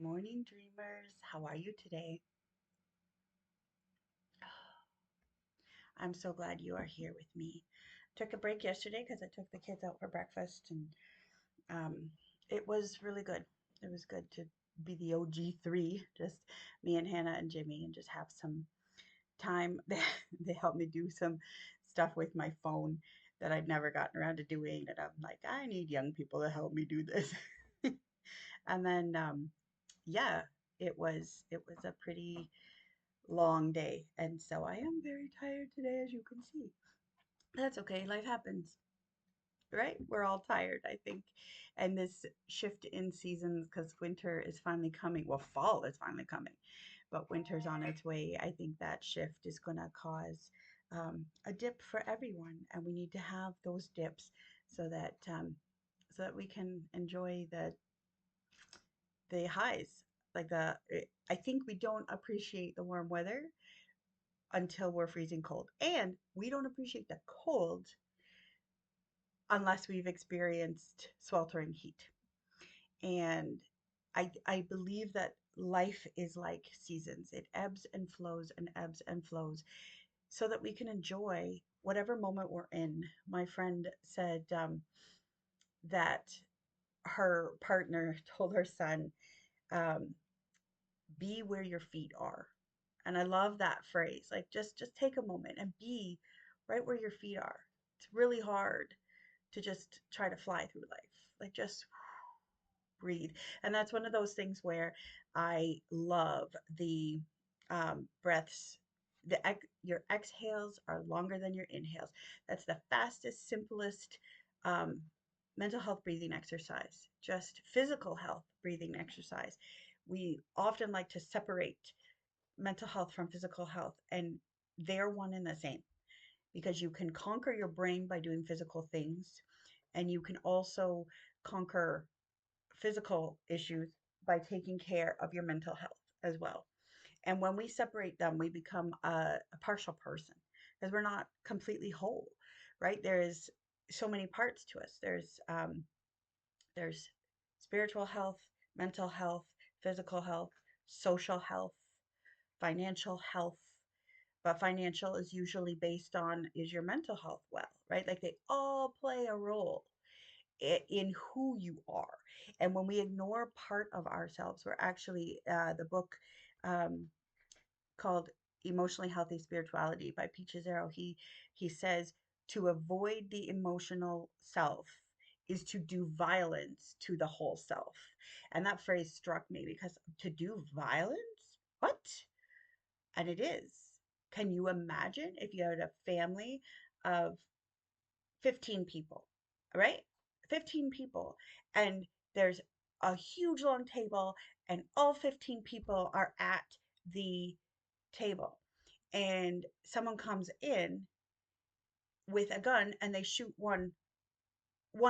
Morning, dreamers. How are you today? I'm so glad you are here with me. Took a break yesterday because I took the kids out for breakfast, and um, it was really good. It was good to be the OG3, just me and Hannah and Jimmy, and just have some time. They helped me do some stuff with my phone that I'd never gotten around to doing, and I'm like, I need young people to help me do this. And then, yeah, it was a pretty long day. And so I am very tired today, as you can see. That's okay. Life happens, right? We're all tired, I think. And this shift in seasons, because winter is finally coming. Well, fall is finally coming, but winter's on its way. I think that shift is going to cause a dip for everyone. And we need to have those dips so that we can enjoy the highs. I think we don't appreciate the warm weather until we're freezing cold. And we don't appreciate the cold unless we've experienced sweltering heat. And I believe that life is like seasons. It ebbs and flows and ebbs and flows so that we can enjoy whatever moment we're in. My friend said that her partner told her son, um, be where your feet are. And I love that phrase. Like just take a moment and be right where your feet are. It's really hard to just try to fly through life. Like just breathe. And that's one of those things where I love the breaths. Your exhales are longer than your inhales. That's the fastest, simplest um, mental health breathing exercise, just physical health breathing exercise. We often like to separate mental health from physical health, and they're one and the same because you can conquer your brain by doing physical things, and you can also conquer physical issues by taking care of your mental health as well. And when we separate them, we become a partial person because we're not completely whole, right? There is so many parts to us. There's spiritual health, mental health, physical health, social health, financial health. But financial is usually based on, is your mental health well, right? Like they all play a role in who you are. And when we ignore part of ourselves, we're actually, the book um, called Emotionally Healthy Spirituality by Pete Scazzero, he says to avoid the emotional self is to do violence to the whole self. And that phrase struck me because to do violence? What? And it is. Can you imagine if you had a family of 15 people, right? 15 people, and there's a huge long table, and all 15 people are at the table, and someone comes in with a gun and they shoot one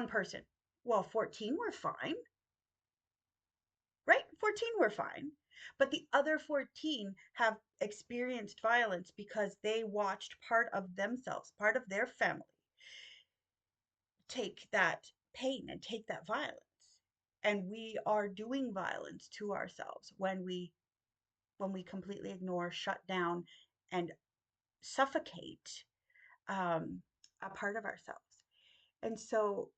person. Well, 14 were fine, right? 14 were fine. But the other 14 have experienced violence because they watched part of themselves, part of their family, take that pain and take that violence. And we are doing violence to ourselves when we completely ignore, shut down, and suffocate a part of ourselves. And so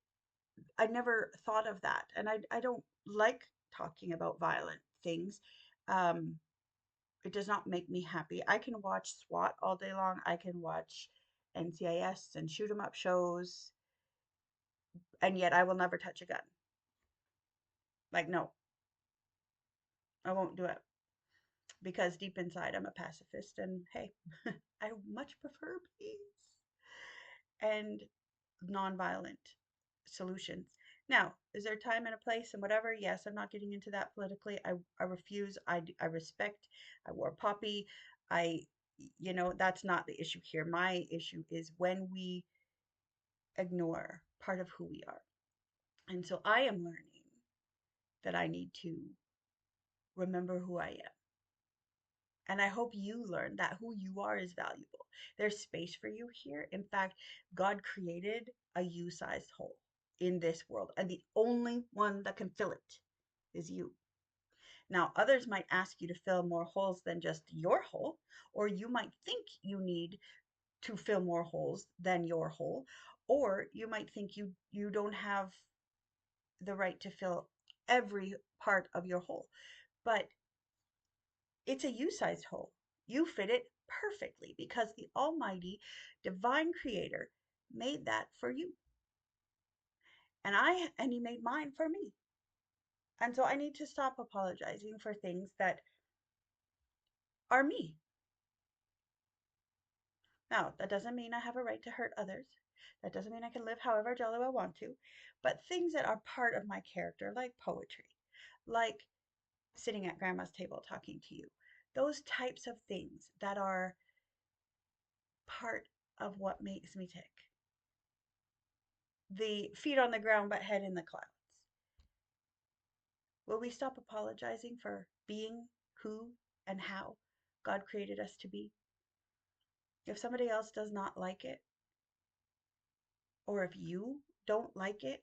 I never thought of that. And I don't like talking about violent things. Um, it does not make me happy. I can watch SWAT all day long. I can watch NCIS and shoot 'em up shows, and yet I will never touch a gun. Like, no, I won't do it because deep inside I'm a pacifist, and hey, I much prefer peace and nonviolent solutions. Now, is there time and a place and whatever? Yes, I'm not getting into that politically. I refuse. I respect. I wore poppy. I, that's not the issue here. My issue is when we ignore part of who we are. And so I am learning that I need to remember who I am. And I hope you learn that who you are is valuable. There's space for you here. In fact, God created a you sized hole in this world, and the only one that can fill it is you. Now, others might ask you to fill more holes than just your hole, or you might think you need to fill more holes than your hole, or you might think you don't have the right to fill every part of your hole. But it's a you-sized hole. You fit it perfectly because the Almighty Divine Creator made that for you. And He made mine for me. And so I need to stop apologizing for things that are me. Now, that doesn't mean I have a right to hurt others. That doesn't mean I can live however jolly I want to. But things that are part of my character, like poetry, like sitting at grandma's table talking to you, those types of things that are part of what makes me tick. The feet on the ground but head in the clouds. Will we stop apologizing for being who and how God created us to be? If somebody else does not like it, or if you don't like it,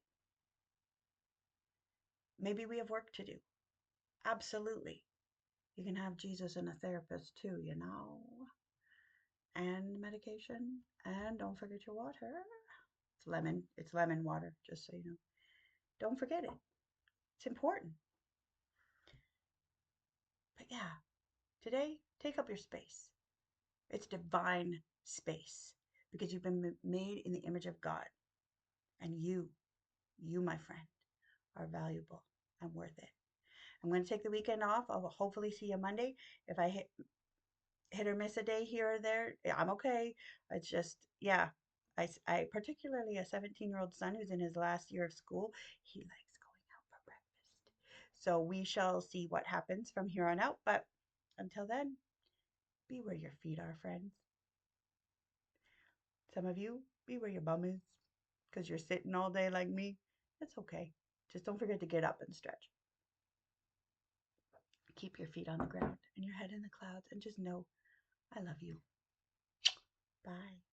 maybe we have work to do. Absolutely. You can have Jesus and a therapist too, you know, and medication. And don't forget your water. It's lemon. It's lemon water, just so you know. Don't forget it. It's important. But yeah, today, take up your space. It's divine space because you've been made in the image of God. And you, my friend, are valuable and worth it. I'm going to take the weekend off. I'll hopefully see you Monday. If I hit or miss a day here or there, I'm okay. It's just, yeah. I particularly a 17-year-old son who's in his last year of school, he likes going out for breakfast. So we shall see what happens from here on out. But until then, be where your feet are, friends. Some of you, be where your bum is because you're sitting all day like me. It's okay. Just don't forget to get up and stretch. Keep your feet on the ground and your head in the clouds and just know I love you. Bye.